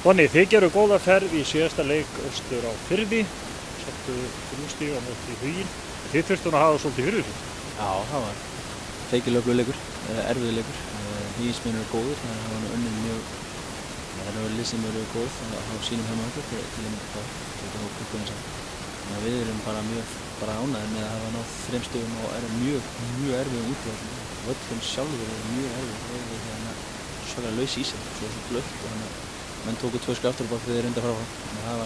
Bonni, þið gerum góða ferð í síðasta leik austur á Firði, settu 3 stig á móti Huginn. Þið þurftu að hafa svolítið fyrir þessu. Já, það var feikilega leikur, erfiður leikur. Huginsmenn eru góðir, það var unnið mjög, það eru lið sem eru góð á sínum heimavelli til að mynda það, þetta var klukkunum saman. Þannig að við erum bara mjög ánægðir með að hafa náð 3 stigum og erum mjög erfiðum útivöllum. Völlum sjálfur eru mjög erfiðir, við erum svakalega laus í sig, svo blött og þannig að menn tóku 2 skref aftur og þeir reyndu að fara frá. Þannig að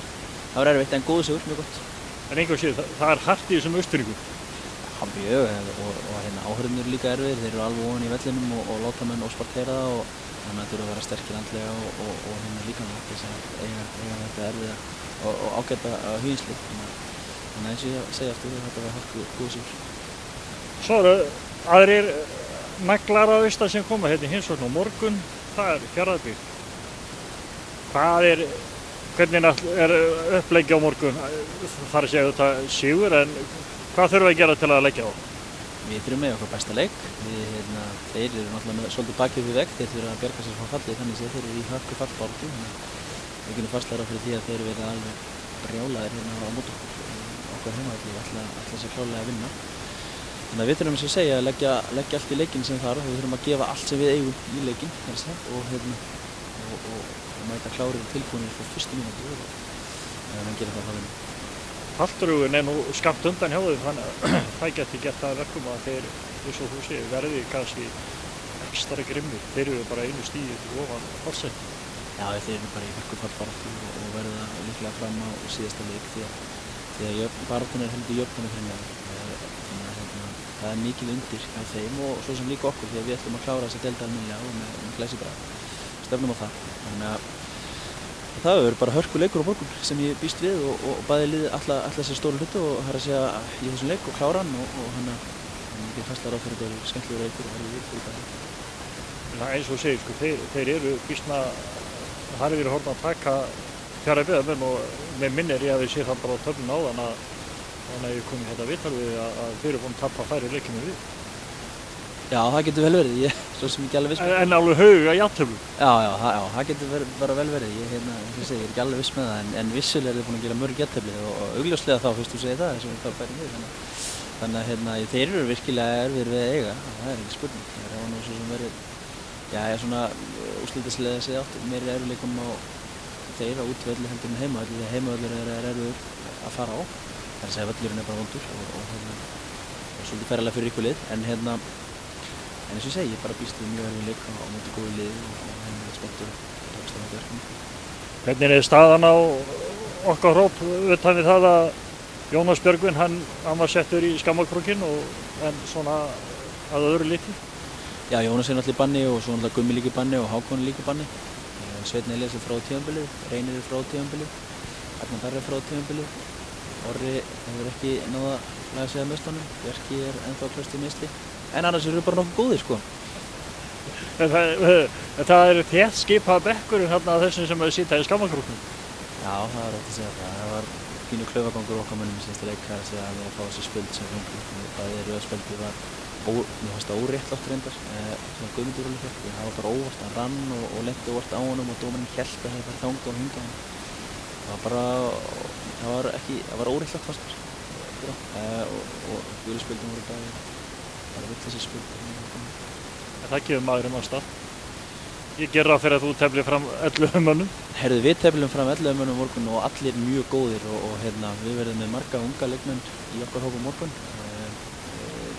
það var erfitt en góður sigur, mjög gott. En einhver séð, það er hart í þessum Austurríkum. Já, mjög, og áhorfendur eru líka erfiðir, þeir eru alveg ofan í vellinum og láta menn óspartera það og þannig að þeir eru að vera sterkir andlega og líkamlega til þess að eiga þetta erfiða og ágæta Huginslið. Þannig að eins og ég segi aftur, þetta var hart góður sigur. Svo eru aðrir naglar á austan sem koma hérna í heimsókn á morgun, það er Fjarðabyggð. Hvernig er uppleggja á morgun? Þarf að segja þetta sigur, en hvað þurfum við að gera til að leggja á? Við þurfum með okkar besta leik. Þeir eru náttúrulega svolítið bakið við vegg, þeir þurfa að bjarga sér frá falli þannig að þeir eru í hörku fallbaráttu. Við getum fastlega fyrir því að þeir verða alveg brjálaðir hérna á móti okkar heimavelli og ætla sér klárlega að vinna. Þannig að við þurfum eins og segja að leggja allt í leikinn sem þarf. Við þurfum að gefa allt sem við eigum í leikinn og mæta klárir og tilbúinir frá fyrstu mínútu og menn gera það að vinna. Falldraugurinn er nú skammt undan hjá þeim, þannig að það geti gert það verkum að þeir, eins og þú segir, verði kannski ekstra grimmir. Þeir eru bara einu stigi ofan fallseti. Já, þeir eru bara í hörku fallbaráttu og verða líklega fram á síðasta leik því að baráttuna er heldur jöfn fyrir mér. Það er mikið undir hjá þeim og svo sem líka okkur því að við ætlum að klára þessa deilda almennilega og með glæsibrag. Stefnum á það. Þannig að það verður bara hörkuleikur á morgun sem ég býst við og bæði lið alla sér stóru hluti og það er að segja í þessum leik og klára hann og hann er fastlega ráð fyrir að þetta verður skemmtilegur leikur og verður fyrir bæði. Það eins og segir, sko, þeir eru býstna harðir horfna að taka Fjarðabyggðarmenn og með minnir ég að við séð það bara á töflun áðan að ég komi hérna viðtal við að þeir eru búin að tappa færri leikjum en við. Já, það getur vel verið, svo sem ekki alveg viss með. En alveg hauga jafntefli? Já, það getur bara vel verið. Ég er ekki alveg viss með það, en vissulega er þið búin að gera mörg jafntefli og augljóslega þá fyrst þú segir það, eins og við þá bærum við. Þannig að þeir eru virkilega erfiðir við að eiga, það er ekki spurning. Það er nú svo sem verið, svona úrslitaðslega að segja átt, meiri erfiðleikum á þeir á útvelli heldur en heimavelli, því að heimavellur er erfiður að fara á. Það er að segja völlurinn er bara vondur og svolítið ferðalega fyrir ykkur lið, en eins og ég segi, ég bara býst við mjög erfið leik á móti góðu liði og henni er spenntur að takast á þetta verkefni. Hvernig er staðan á okkar hóp utan við það að Jónas Björgvin, hann var settur í skammarkrókinn en svona að öðru liti? Já, Jónas er náttúrulega í banni og svo náttúrulega Gummi líka í banni og Hákon líka í banni. Sveinn Elías er frá tímabilið, Reynir er frá tímabilið, Arnar Darri er frá tímabilið, Orri hefur ekki náð að laga sig að meistunum, Bjarki er ennþá klaust í meistri. En annars eru bara nokkuð góðir, sko. Það er þétt skipað bekkurinn hérna af þessum sem hefur sitað í skammarkróknum? Já, það er ótt að segja það. Það var pínu klaufagangur okkar mönnum í síðasta leik að segja að við að fá þessi spjöld sem fengu. Það rauðspjaldið var, mér fannst það óréttlátt reyndar, svona Guðmundur Óli fékk. Það var bara óvart, hann rann og lenti óvart á honum og dómarinn hélt að það var þangað og hingað hann. Það var óréttlátt fannst mér. Og guðspjöldum voru bara vill þessi spjöld. Það gefur maður að stað. Ég ger ráð fyrir að þú teflir fram 11 mönnum. Herðu, við teflum fram 11 mönnum morgun og allir mjög góðir og við verðum með marga unga leikmenn í okkar hópum morgun.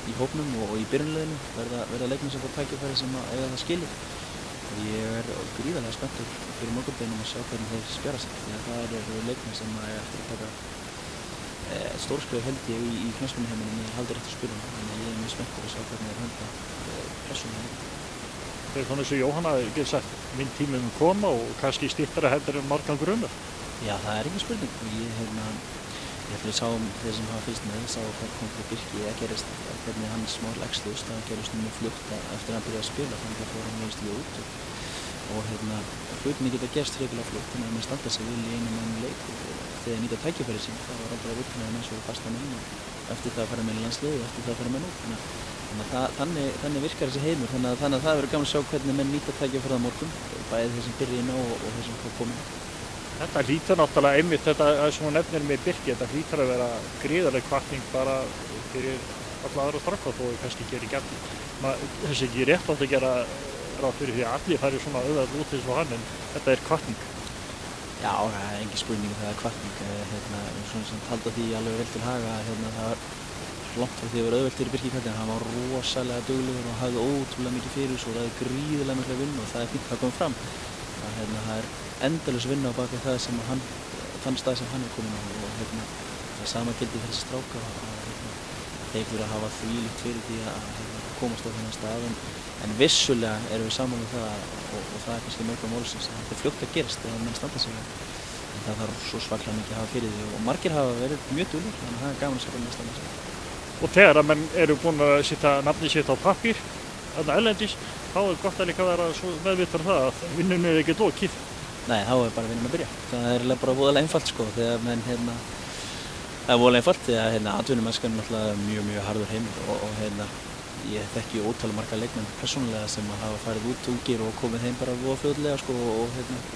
Í hópnum og í byrjunliðinu verða leikmenn sem fá tækifæri sem eiga það skilið. Ég er gríðarlega spenntur fyrir morgundeginum að sjá hvernig þeir spjara sig. Því að það eru leikmenn sem eiga eftir að taka stórskref held ég í knattspyrnuheiminum í haldi réttu spilum. Þannig að ég er mjög spenntur að sjá hvernig þeir höndla pressuna. Þegar svona eins og Jóhanna getur sagt, minn tími mun koma og kannski styttara heldur en margan grunar. Já, það er ekki spurning. Ég sáum þeir sem hafa fylgst með, sá hvað kom fyrir Birki að gerist, hvernig hann smá legslust, það gerist mjög fljótt eftir að hann byrjaði að spila, þannig að fór hann mjög stíða út og hlutinni geta gerst frekjulega fljótt, þannig að menn standa sig vel í einu manni leik og þegar þeir nýta tækifæri sín, þá var aldrei að virka með svo fasta menn og eftir það að fara með í landsliði og eftir það að fara með út. Þannig virkar þessi heimur, þannig að það verður gaman að sjá hvernig menn nýta tækifærið á morgun, bæði þeir sem byrja inn á og þeir sem fá komin. Þetta hlýtur náttúrulega einmitt þetta sem hún nefnir með Birki, þetta hlýtur að vera gríðarleg hvatning bara fyrir alla aðra stráka þó kannski geri gert. Þessi ekki rétt átt að gera ráð fyrir því að allir færi svona auðvitað út eins og hann, en þetta hvatning. Já, það engin spurning, það hvatning. Svona sem halda því alveg vel til haga, það var langt frá því að vera auðvelt fyrir Birki Karlsson, hann var rosalega duglegur og hafði ótrúlega mikið fyrir þessu og hafði gríðarlega mikla vinnu og það fínt að koma fram. Það endalaus vinna á baki það sem þann stað sem hann komin á og það sama gildi fyrir þessi stráka þeir þurfa að hafa þvílíkt fyrir því að komast á þennan stað en vissulega erum við saman það og það kannski mörgum málsins að þetta fljótt að gerast þegar menn standa sig en það þarf svo svaklega mikið að hafa fyrir því og margir hafa verið mjög duglegir þannig að það gaman að sjá hvernig það standa sig. Og þegar að menn eru búin að setja nafnið sitt á pappír, þarna erlendis, þá gott að líka vera svo meðvitað það að vinnunni ekki lokið. Nei, þá bara vinnum að byrja. Það bara voðalega einfalt sko, þegar menn það voðalega einfalt því að atvinnumennskan er náttúrulega mjög harður heimur og ég þekki ótal marga leikmenn persónulega sem hafa farið út ungir og komið heim bara voða fljótlega sko og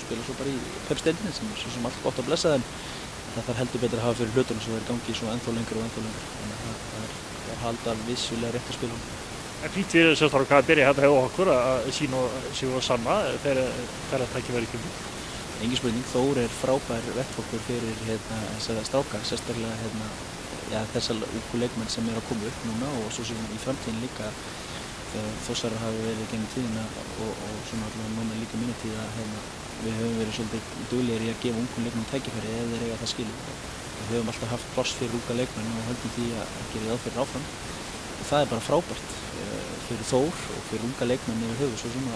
spila svo bara í pepsdeildinni sem svo sem allt gott að blessa þeim. Það þarf heldur betur að hafa fyrir hlutunum svo þeir gangi svo ennþá lengur. Þannig að það er haldar vissulega rétt að spila. En fínt við sérstaklega að byrja hjá okkur að sýna sig og sanna þegar að tækifæri kemur. Engin spurning, Þór er frábær vettvangur fyrir þessara stráka, sérstaklega þessar ungu leikmenn sem að koma upp núna og svo sem í framtíðin líka þegar Þórsarar hafi verið gegnum tíðina og svona allavega núna líka minni tíð að við höfum verið svolítið duglegir í að gefa ungum leikmenn tækifæri ef þeir eiga það skilið. Við höfum alltaf haft pláss fyrir unga leikmenn og höldum því að gera það fyrir áfram. Og það er bara frábært fyrir Þór og fyrir unga leikmenn yfir höfuð svo sem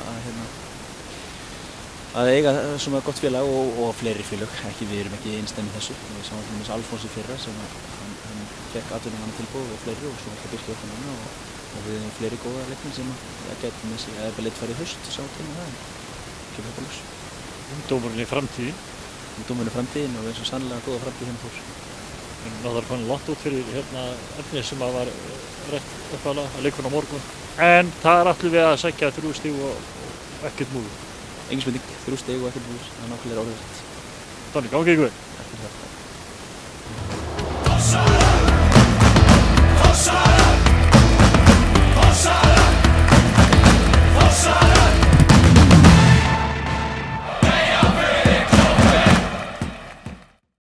að eiga svona gott félag og fleiri félag. Við erum ekki einsdæmi þessu. Við sáum til dæmis Alfons í fyrra sem hann fekk atvinnumannatilboð og fleiri og svo Birkir okkur núna og við erum fleiri góða leikmenn sem gætum þessi eða leitt farið í haust sá til með það en ekki fyrir ljós. Ungdómurinn í framtíðin. Ungdómurinn í framtíðin og við erum svo sannlega góða framtíð hjá Þór. Það er komin langt út fyrir efnið sem var rétt uppalega að leikuna á morgun. En það er allir við að sækja 3 stig og ekkert múður. Engin spurning, 3 stig og ekkert múður, það er nákvæmlega orðið. Þannig, gangi ykkur. Takk fyrir það.